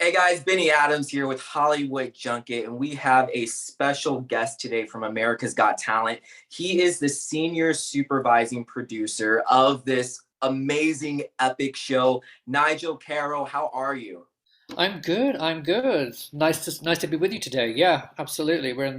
Hey guys, Benny Adams here with Hollywood Junket, and we have a special guest today from America's Got Talent. He is the senior supervising producer of this amazing epic show. Nigel Caaro, how are you? I'm good. I'm good. Nice to be with you today. Yeah, absolutely. We're in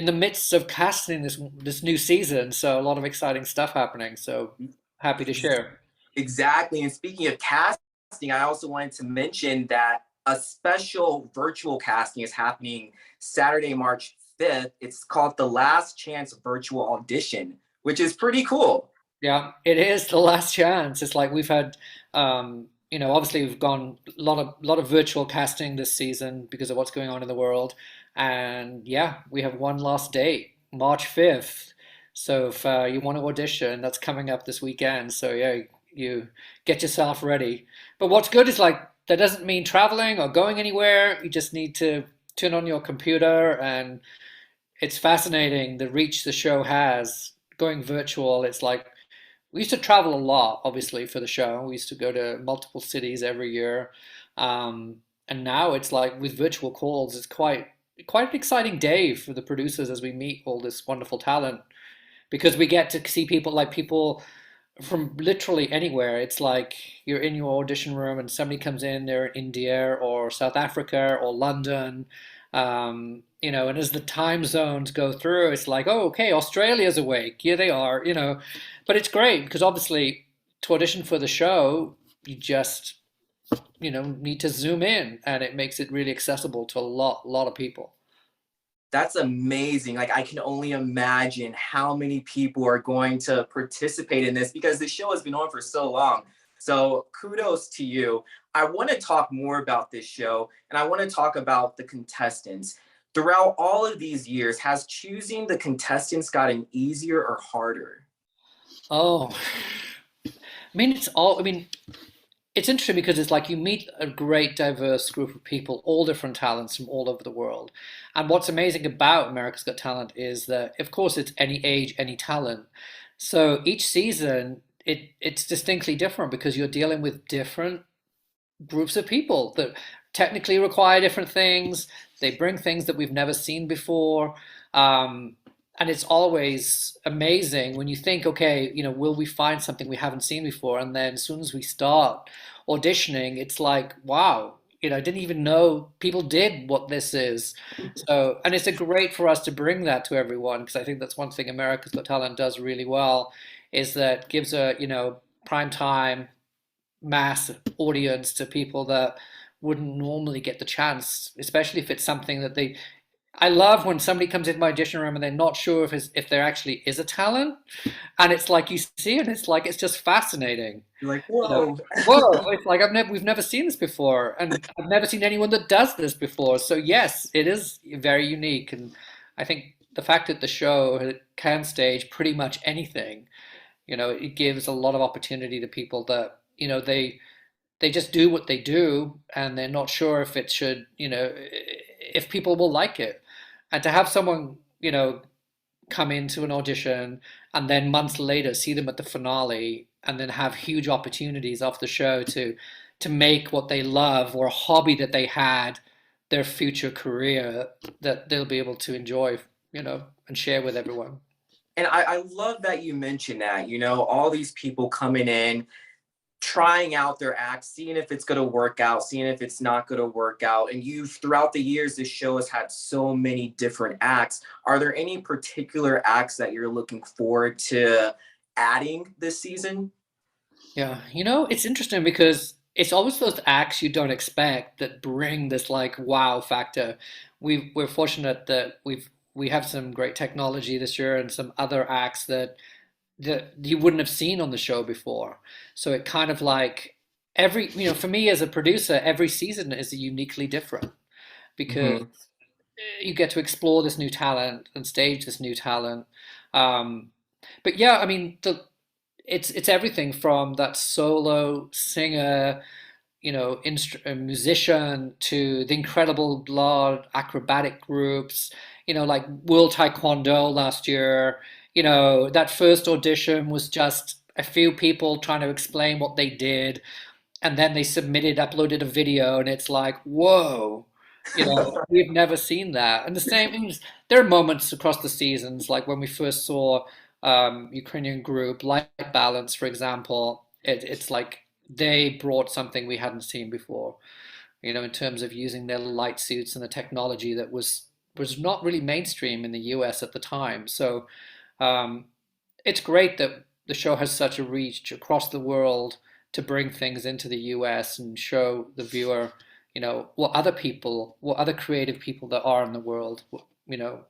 the midst of casting this new season, so a lot of exciting stuff happening. So happy to share. Exactly. And speaking of casting, I also wanted to mention that a special virtual casting is happening Saturday, March 5th. It's called the Last Chance Virtual Audition, which is pretty cool. Yeah, it is the last chance. It's like we've had, obviously we've gone a lot of virtual casting this season because of what's going on in the world, and yeah, we have one last date, March 5th. So if you want to audition, that's coming up this weekend. So yeah, you get yourself ready. But what's good is like that doesn't mean traveling or going anywhere. You just need to turn on your computer, and it's fascinating the reach the show has going virtual. It's like we used to travel a lot, obviously, for the show. We used to go to multiple cities every year. And now it's like with virtual calls, it's quite an exciting day for the producers as we meet all this wonderful talent because we get to see people from literally anywhere. It's like you're in your audition room and somebody comes in, they're in India or South Africa or London. And as the time zones go through, it's like, oh, okay, Australia's awake. Here they are, But it's great because obviously to audition for the show, you just, need to zoom in and it makes it really accessible to a lot of people. That's amazing. Like, I can only imagine how many people are going to participate in this because the show has been on for so long. So kudos to you. I want to talk more about this show, and I want to talk about the contestants. Throughout all of these years, has choosing the contestants gotten easier or harder? Oh, I mean, it's interesting because it's like you meet a great diverse group of people, all different talents from all over the world. And what's amazing about America's Got Talent is that, of course, it's any age, any talent. So each season, it's distinctly different because you're dealing with different groups of people that technically require different things. They bring things that we've never seen before. Um, and it's always amazing when you think, okay, will we find something we haven't seen before? And then as soon as we start auditioning, it's like, wow, I didn't even know people did what this is. So, and it's a great for us to bring that to everyone because I think that's one thing America's Got Talent does really well is that gives a, prime time mass audience to people that wouldn't normally get the chance, especially if it's something that they. I love when somebody comes into my audition room and they're not sure if there actually is a talent, and it's like you see it, it's like it's just fascinating. You're like, You know, whoa. whoa! It's like we've never seen this before, and I've never seen anyone that does this before. So yes, it is very unique, and I think the fact that the show can stage pretty much anything, it gives a lot of opportunity to people that they just do what they do and they're not sure if it should, if people will like it. And to have someone, come into an audition and then months later see them at the finale and then have huge opportunities off the show to make what they love or a hobby that they had their future career that they'll be able to enjoy, and share with everyone. And I love that you mentioned that, all these people coming in, trying out their act, seeing if it's going to work out, seeing if it's not going to work out. And you've, throughout the years, this show has had so many different acts. Are there any particular acts that you're looking forward to adding this season? Yeah, it's interesting because it's always those acts you don't expect that bring this like wow factor. We're fortunate that we have some great technology this year and some other acts that you wouldn't have seen on the show before. So it kind of like for me as a producer, every season is uniquely different because Hmm. you get to explore this new talent and stage this new talent. Um, but yeah, I mean, it's everything from that solo singer, musician to the incredible blood acrobatic groups, like World Taekwondo last year. That first audition was just a few people trying to explain what they did. and then they uploaded a video, and it's like, whoa, we've never seen that. And the same is, there are moments across the seasons, like when we first saw Ukrainian group Light Balance, for example. It's like they brought something we hadn't seen before, in terms of using their light suits and the technology that was not really mainstream in the US at the time. So um, it's great that the show has such a reach across the world to bring things into the US and show the viewer, what other creative people there are in the world, you know.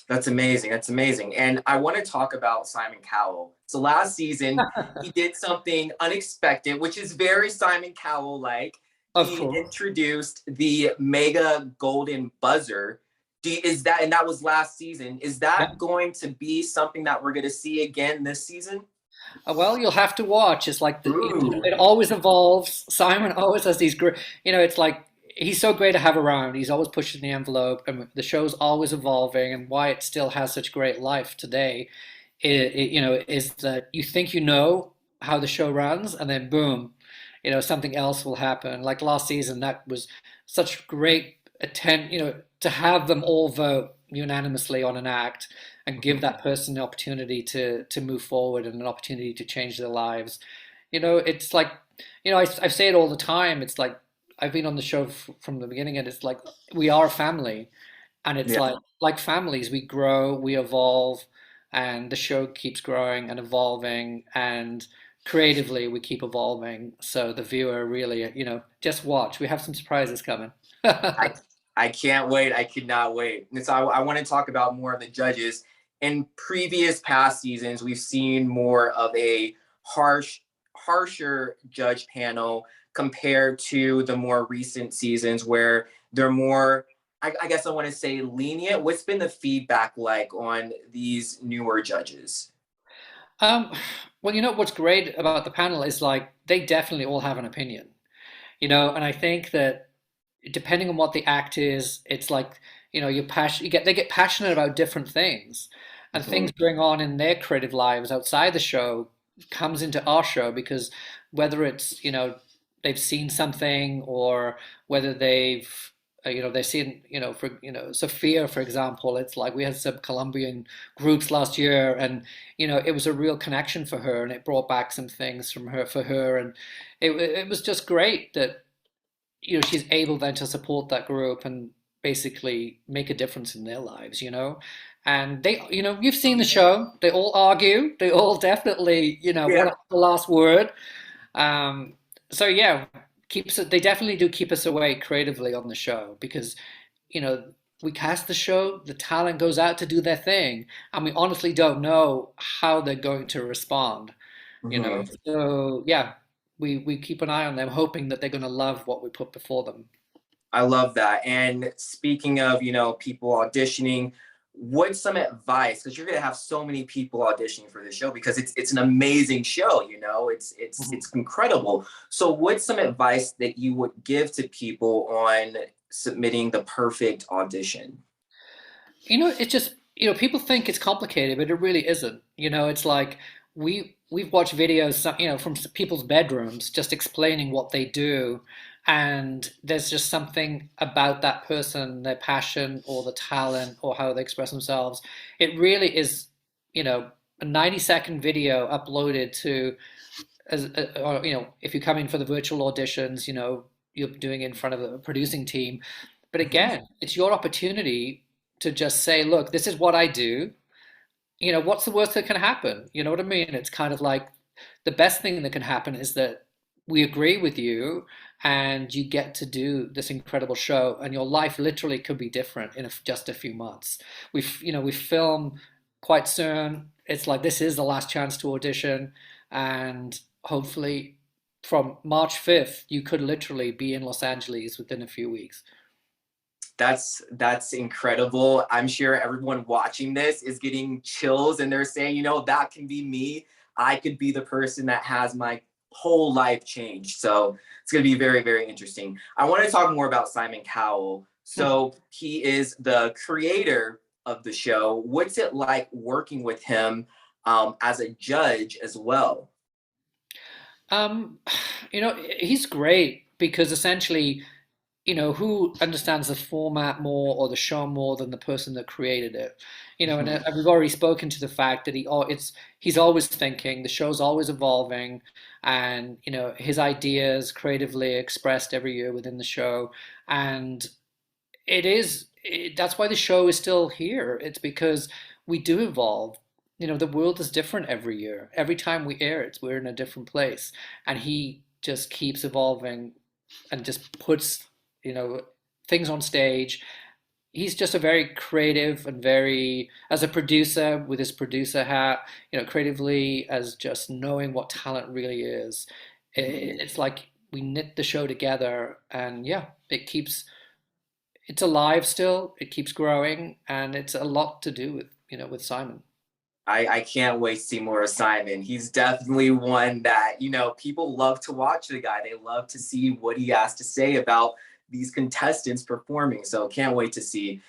That's amazing. That's amazing. And I want to talk about Simon Cowell. So last season, he did something unexpected, which is very Simon Cowell like. Of He course. introduced the Mega Golden Buzzer. And that was last season. Is Yeah. that going to be something that we're going to see again this season? Well, you'll have to watch. It's like Ooh. it always evolves. Simon always has these great, it's like he's so great to have around. He's always pushing the envelope, and the show's always evolving. And why it still has such great life today, is that you think you know how the show runs, and then boom, something else will happen. Like last season, that was such great to have them all vote unanimously on an act and give that person the opportunity to move forward and an opportunity to change their lives. It's like, I say it all the time. It's like I've been on the show from the beginning, and it's like we are a family, and it's Yeah. like families, we grow, we evolve, and the show keeps growing and evolving, and creatively we keep evolving. So the viewer really, just watch. We have some surprises coming. I I can't wait. I cannot wait. And so I want to talk about more of the judges. In previous past seasons, we've seen more of a harsher judge panel compared to the more recent seasons where they're more, I guess I want to say lenient. What's been the feedback like on these newer judges? Um, well, what's great about the panel is like they definitely all have an opinion, and I think that depending on what the act is, it's like, they get passionate about different things, and Mhm. things going on in their creative lives outside the show comes into our show because whether it's, they've seen something, or whether they've seen, Sophia, for example. It's like we had some Colombian groups last year, and it was a real connection for her, and it brought back some things from her for her, and it was just great that she's able then to support that group and basically make a difference in their lives, and they, you've seen the show, they all argue, they all definitely, want Yeah. to have the last word. um so yeah, they definitely do keep us awake creatively on the show because you know we cast the show, the talent goes out to do their thing, and we honestly don't know how they're going to respond. Mhm. So yeah, we keep an eye on them, hoping that they're going to love what we put before them. I love that. And speaking of, people auditioning, what's some advice? Because you're gonna have so many people auditioning for this show because it's an amazing show, Mhm. it's incredible. So what's some advice that you would give to people on submitting the perfect audition? It's just, people think it's complicated, but it really isn't. It's like we've watched videos, from people's bedrooms just explaining what they do, and there's just something about that person, their passion or the talent or how they express themselves. It really is, a 90-second video uploaded to, or if you come in for the virtual auditions, you're doing it in front of a producing team. But Mhm. again, it's your opportunity to just say, look, this is what I do. What's the worst that can happen? You know what I mean? It's kind of like the best thing that can happen is that we agree with you, and you get to do this incredible show, and your life literally could be different in just a few months. We film quite soon. It's like this is the last chance to audition, and hopefully from March 5th, you could literally be in Los Angeles within a few weeks. That's incredible. I'm sure everyone watching this is getting chills and they're saying, that can be me. I could be the person that has my whole life changed. So it's going to be very, very interesting. I want to talk more about Simon Cowell. So he is the creator of the show. What's it like working with him as a judge as well? Um, he's great because essentially, who understands the format more or the show more than the person that created it? And Mhm. we've already spoken to the fact that he's always thinking, the show's always evolving, and his ideas creatively expressed every year within the show, and that's why the show is still here. It's because we do evolve. The world is different every year. Every time we air it, we're in a different place. And he just keeps evolving and just puts, you know, things on stage. He's just a very creative and very, as a producer with his producer hat, creatively, as just knowing what talent really is. Mhm. It's like we knit the show together, and yeah, it's alive still. It keeps growing, and it's a lot to do with Simon. I can't wait to see more of Simon. He's definitely one that, people love to watch the guy. They love to see what he has to say about these contestants performing. So can't wait to see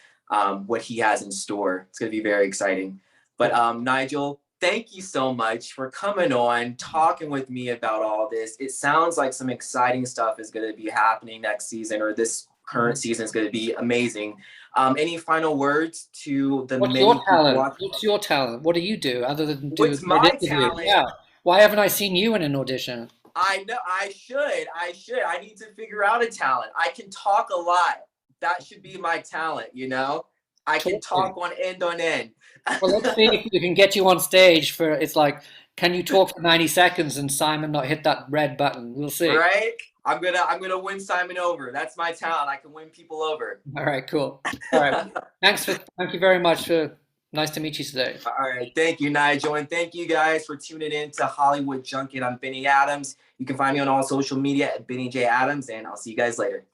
what he has in store. It's going to be very exciting. But Cool. Nigel, thank you so much for coming on, talking with me about all this. It sounds like some exciting stuff is going to be happening next season, or this current Mhm. season is going to be amazing. Any final words to the What's your many people talent? watching? What's your talent? What do you do other than do a What's great my interview? talent? Yeah. Why haven't I seen you in an audition? I know I should. I should. I need to figure out a talent. I can talk a lot. That should be my talent. I can Talking. talk on end on end. Well, let's see if we can get you on stage for it's like, can you talk for 90 seconds and Simon not hit that red button? We'll see. Right? I'm gonna win Simon over. That's my talent. I can win people over. All right, cool. All right. Thank you very much for nice to meet you today. All right. Thank you, Nigel. And thank you guys for tuning in to Hollywood Junket. I'm Benny Adams. You can find me on all social media at Benny J. Adams, and I'll see you guys later.